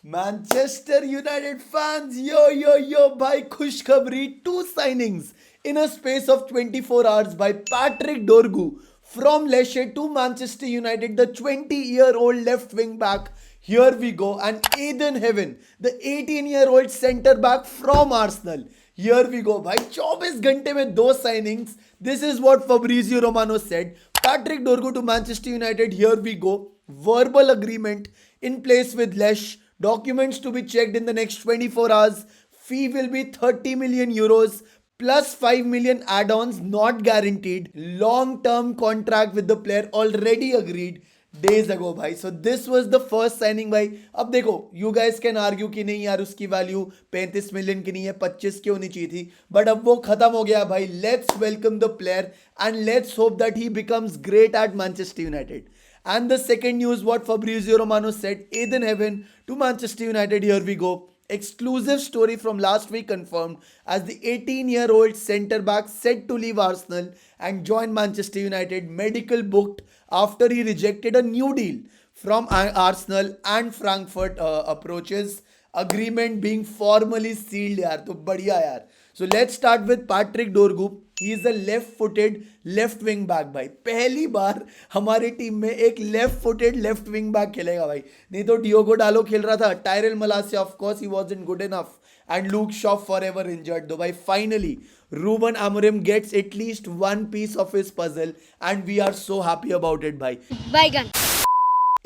Manchester United fans, yo, bhai, khushkhabri, two signings in a space of 24 hours by Patrick Dorgu from Lecce to Manchester United, the 20-year-old left wing back. Here we go, and Aiden Heaven, the 18-year-old centre back from Arsenal. Here we go, bhai, 24 घंटे में दो signings. This is what Fabrizio Romano said. Patrick Dorgu to Manchester United. Here we go. Verbal agreement in place with Lecce. Documents to be checked in the next 24 hours. Fee will be 30 million euros plus 5 million add-ons not guaranteed. Long-term contract with the player already agreed days ago भाई. So this was the first signing भाई. अब देखो, you guys can argue कि नहीं यार उसकी value 35 million की नहीं है, 25 की होनी चाहिए थी, बट अब वो खत्म हो गया भाई. Let's welcome the player and let's hope that he becomes great at Manchester United. And the second news, what Fabrizio Romano said, Aiden Heaven to Manchester United. Here we go. Exclusive story from last week confirmed as the 18-year-old centre back set to leave Arsenal and join Manchester United. Medical booked after he rejected a new deal from Arsenal and Frankfurt approaches. Agreement being formally sealed यार, तो बढ़िया यार. So let's start with Patrick Dorgu. He is a left footed left wing back भाई. पहली बार हमारी team में एक left footed left wing back खेलेगा भाई. नहीं तो डियोगो डालो खेल रहा था, Tyrell मलासिया of course he wasn't good enough, and Luke Shaw forever injured. दो भाई finally Ruben Amorim gets at least one piece of his puzzle and we are so happy about it bhai. Bygone.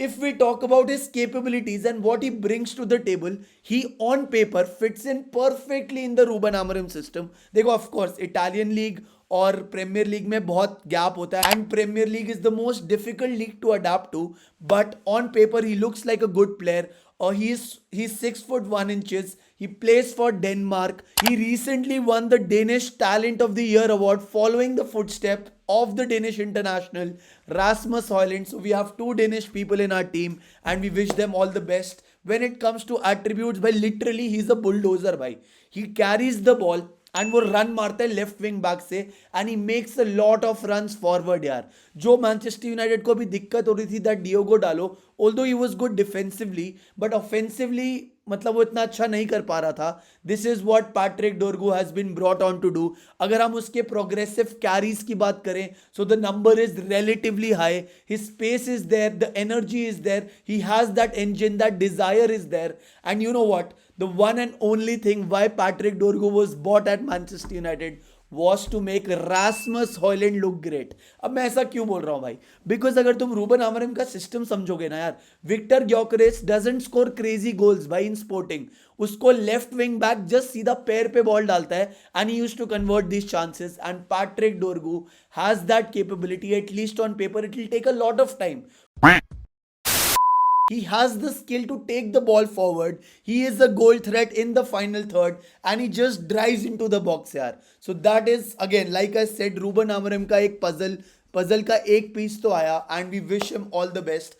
If we talk about his capabilities and what he brings to the table, he on paper fits in perfectly in the Ruben Amorim system. देखो of course Italian league और premier league में बहुत gap होता है, and premier league is the most difficult league to adapt to, but on paper he looks like a good player. Or he's 6'1". He plays for Denmark. He recently won the Danish Talent of the Year award following the footstep of the Danish international Rasmus Højlund. So we have two Danish people in our team and we wish them all the best. When it comes to attributes, by literally he's a bulldozer bhai. He carries the ball and वो run मारता है left wing back से and he makes a lot of runs forward यार. जो Manchester United को भी दिक्कत हो रही थी that Diogo Dalot, although he was good defensively but offensively मतलब वो इतना अच्छा नहीं कर पा रहा था. This is what Patrick Dorgu has been brought on to do. अगर हम उसके प्रोग्रेसिव कैरीज की बात करें, so the number is relatively high. His space is there, the energy is there, he has that engine, that desire is there. And you know what, the one and only thing why Patrick Dorgu was bought at Manchester United was to make Rasmus Højlund look great. अब मैं ऐसा क्यों बोल रहा हूँ भाई? Because अगर तुम रूबन आमोरिम का सिस्टम समझोगे ना यार, Viktor Gyokeres doesn't score crazy goals भाई इन स्पोर्टिंग. उसको लेफ्ट विंग बैक जस्ट सीधा पैर पे बॉल डालता है and he used to convert these chances. And Patrick Dorgu has that capability, at least on paper. It will take a lot of time. He has the skill to take the ball forward. He is a goal threat in the final third and he just drives into the box यार. So that is again like I said, Ruben Amorim का एक puzzle का एक piece तो आया and we wish him all the best.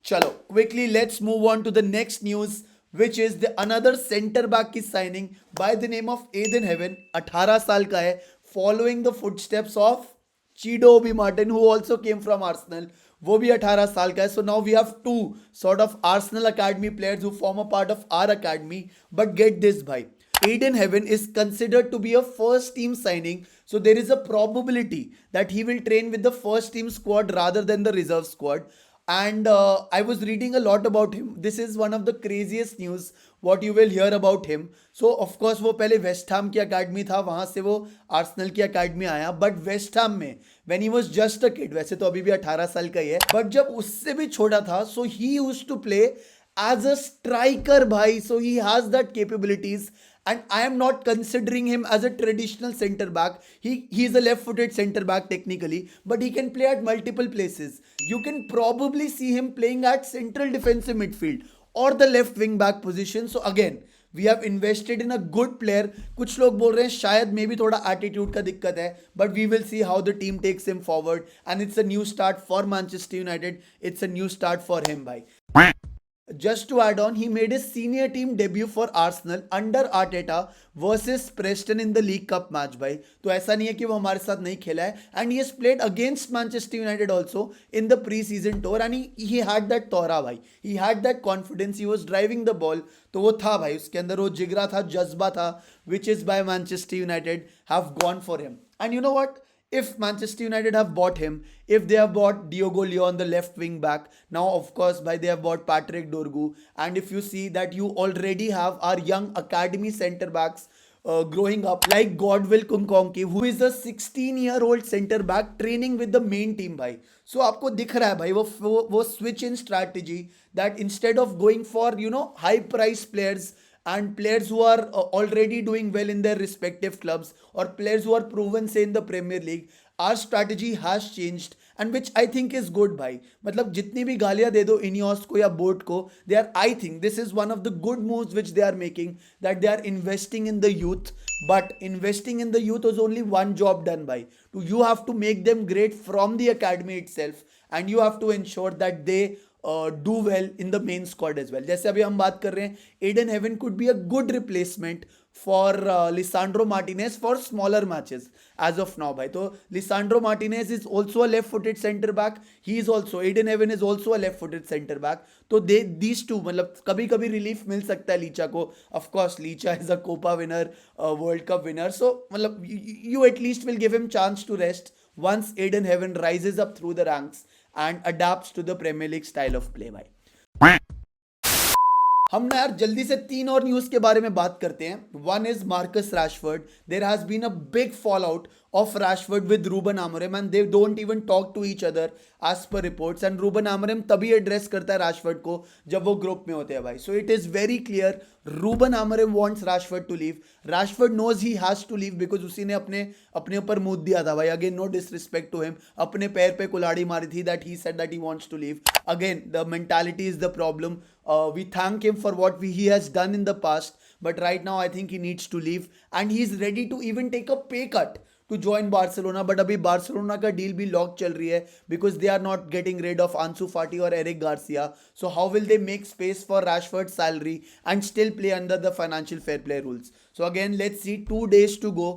चलो quickly let's move on to the next news, which is the another center back की signing by the name of Aiden Heaven. 18 साल का है, following the footsteps of Chido Obi Martin who also came from Arsenal. वो भी 18 साल का है. So now we have to sort of Arsenal academy players who form a part of our academy. But get this भाई, Aiden Heaven is considered to be a first team signing, so there is a probability that he will train with the first team squad rather than the reserve squad. And I was reading a lot about him. This is one of the craziest news what you will hear about him. So of course वो पहले West Ham की academy था, वहाँ से वो Arsenal की academy आया. But West Ham में when he was just a kid, वैसे तो अभी भी 18 साल का ही है, बट जब उससे भी छोटा था, so he used to play as a striker भाई. So he has that capabilities. And I am not considering him as a traditional center back. He is a left-footed center back technically, but he can play at multiple places. You can probably see him playing at central defensive midfield or the left wing back position. So again, we have invested in a good player. कुछ लोग बोल रहे हैं शायद मे भी थोड़ा attitude का दिक्कत है, but we will see how the team takes him forward. And it's a new start for Manchester United. It's a new start for him भाई. Just to add on, he made his senior team debut for Arsenal under Arteta versus Preston in the League Cup match भाई. तो ऐसा नहीं है कि वो हमारे साथ नहीं खेला है. And he has played against Manchester United also in the pre-season tour and he had that तौरा भाई. He had that confidence. He was driving the ball. तो वो था भाई, उसके अंदर वो जिगरा था, जज्बा था, which is by Manchester United have gone for him. And you know what? If Manchester United have bought him, if they have bought Diogo Leon, the left wing back, now of course by they have bought Patrick Dorgu, and if you see that you already have our young academy centre backs growing up like Godwill Kunkonki, who is a 16-year-old centre back training with the main team भाई. So आपको दिख रहा है भाई वो switch in strategy that instead of going for high price players and players who are already doing well in their respective clubs or players who are proven say in the Premier League, our strategy has changed and which I think is good भाई. मतलब जितनी भी गालियां दे दो Ineos को या boat को, they are, I think this is one of the good moves which they are making, that they are investing in the youth. But investing in the youth is only one job done by. You have to make them great from the academy itself and you have to ensure that they do well in the main squad as well. जैसे अभी हम बात कर रहे हैं, Aiden Heaven could be a good replacement for Lisandro Martinez for smaller matches as of now भाई. तो Lisandro Martinez is also a left-footed centre back. He is also, Aiden Heaven is also a left-footed centre back. तो these two मतलब कभी कभी relief मिल सकता है लीचा को. Of course Licha is a Copa winner, World Cup winner. So मतलब you at least will give him chance to rest once Aiden Heaven rises up through the ranks and adapts to the Premier League style of play भाई. हम ना यार जल्दी से तीन और news के बारे में बात करते हैं. One is Marcus Rashford. There has been a big fall out of Rashford with Ruben Amorim and they don't even talk to each other as per reports. And Ruben Amorim तभी address करता है Rashford को जब वो group में होते हैं भाई. So it is very clear Ruben Amorim wants Rashford to leave. Rashford knows he has to leave because उसी ने अपने ऊपर मूत दिया था भाई. Again no disrespect to him. अपने पैर पे कुल्हाड़ी मारी थी that he said that he wants to leave. Again the mentality is the problem. We thank him for what he has done in the past, but right now I think he needs to leave and he is ready to even take a pay cut to join Barcelona. But अभी Barcelona का deal भी lock चल रही है because they are not getting rid of Ansu Fati or Eric Garcia. So how will they make space for Rashford's salary and still play under the financial fair play rules? So again let's see, 2 days to go.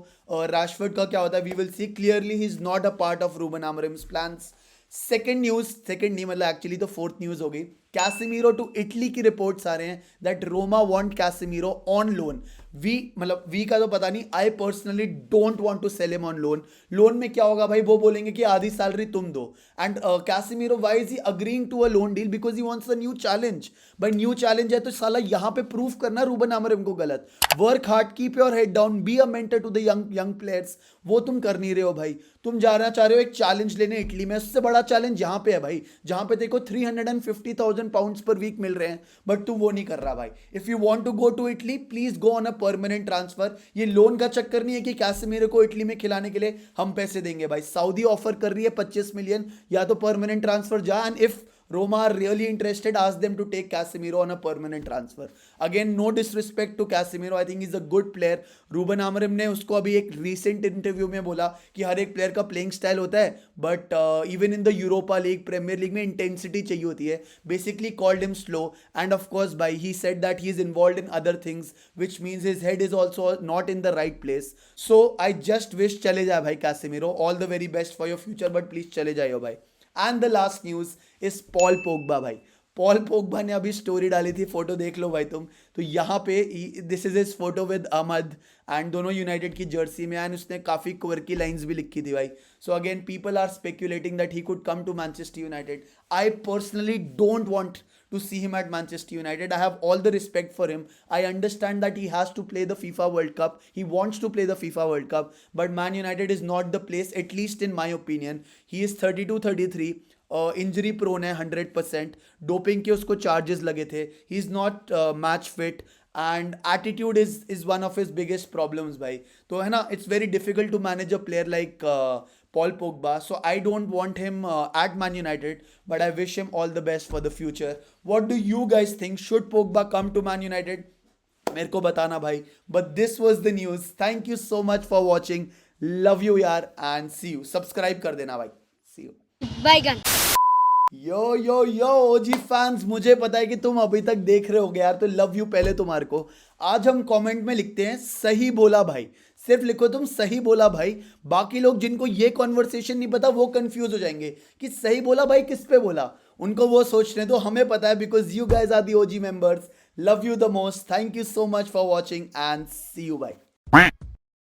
Rashford का क्या होता है we will see. Clearly he is not a part of Ruben Amorim's plans. Second नहीं मतलब actually तो fourth news हो गई. Casemiro to Italy की रिपोर्ट्स आ रहे हैं that Roma want Casemiro on loan. वी का तो पता नहीं. I personally don't want to sell him on loan. Loan में क्या होगा भाई, वो बोलेंगे कि आधी सैलरी तुम दो. And Casemiro why is he agreeing to a loan deal? Because he wants a new challenge. भाई न्यू चैलेंज है तो साला यहाँ पे प्रूफ करना रूबन आमोरिम को गलत. Work hard, keep your head down, be a mentor to the young players. वो तुम कर नहीं रहे हो भाई. तुम जाना चाह रहे हो एक चैलेंज लेने इटली में. उससे बड़ा चैलेंज यहाँ पे है भाई, जहां पे देखो 350,000 पाउंड्स पर वीक मिल रहे हैं, बट तू वो नहीं कर रहा भाई. If you want to go to Italy please go on a permanent transfer. ये लोन का चक्कर नहीं है कि कैसेमीरो को इटली में खिलाने के लिए हम पैसे देंगे भाई. सऊदी ऑफर कर रही है 25 मिलियन, या तो परमानेंट ट्रांसफर जा. And if Roma are really interested, ask them to take Casemiro on a permanent transfer. Again, no disrespect to Casemiro, I think he's a good player. Ruben Amorim ने उसको अभी एक recent interview में बोला कि हर एक player का playing style होता है, but even in the Europa League, Premier League में intensity चाहिए होती है. Basically called him slow, and of course by he said that he is involved in other things, which means his head is also not in the right place. So I just wish चले जाए भाई Casemiro. All the very best for your future, but please चले जाइयो भाई. And the last news is Paul Pogba भाई. Paul Pogba ने अभी story डाली थी, फोटो देख लो भाई तुम. तो यहाँ पे this is his photo with Amad and दोनों यूनाइटेड की जर्सी में. एंड उसने काफ़ी क्वर्की लाइंस भी लिखी थी भाई. So again people are speculating that he could come to Manchester United. I personally don't want to see him at Manchester United. I have all the respect for him. I understand that he has to play the FIFA World Cup. He wants to play the FIFA World Cup. But Man United is not the place, at least in my opinion. He is 32-33. Injury prone है 100%. Doping के उसको charges लगे थे. He is not match fit and attitude is one of his biggest problems भाई. तो है ना, it's very difficult to manage a player like Paul Pogba. So I don't want him at Man United, but I wish him all the best for the future. What do you guys think? Should Pogba come to Man United? मेरे को बताना भाई. But this was the news. Thank you so much for watching. Love you यार and see you. Subscribe कर देना भाई. See you. Bye gun. Yo yo yo OG fans, मुझे पता है कि तुम अभी तक देख रहे होगे यार, तो लव यू पहले तुम्हारे को। आज हम कमेंट में लिखते हैं सही बोला भाई, सिर्फ लिखो तुम सही बोला भाई। बाकी लोग जिनको ये कॉन्वर्सेशन नहीं पता वो कंफ्यूज हो जाएंगे कि सही बोला भाई किस पे बोला, उनको वो सोच रहे, तो हमें पता है because you guys are the OG members. Love you the most, thank you so much for watching and see you bye.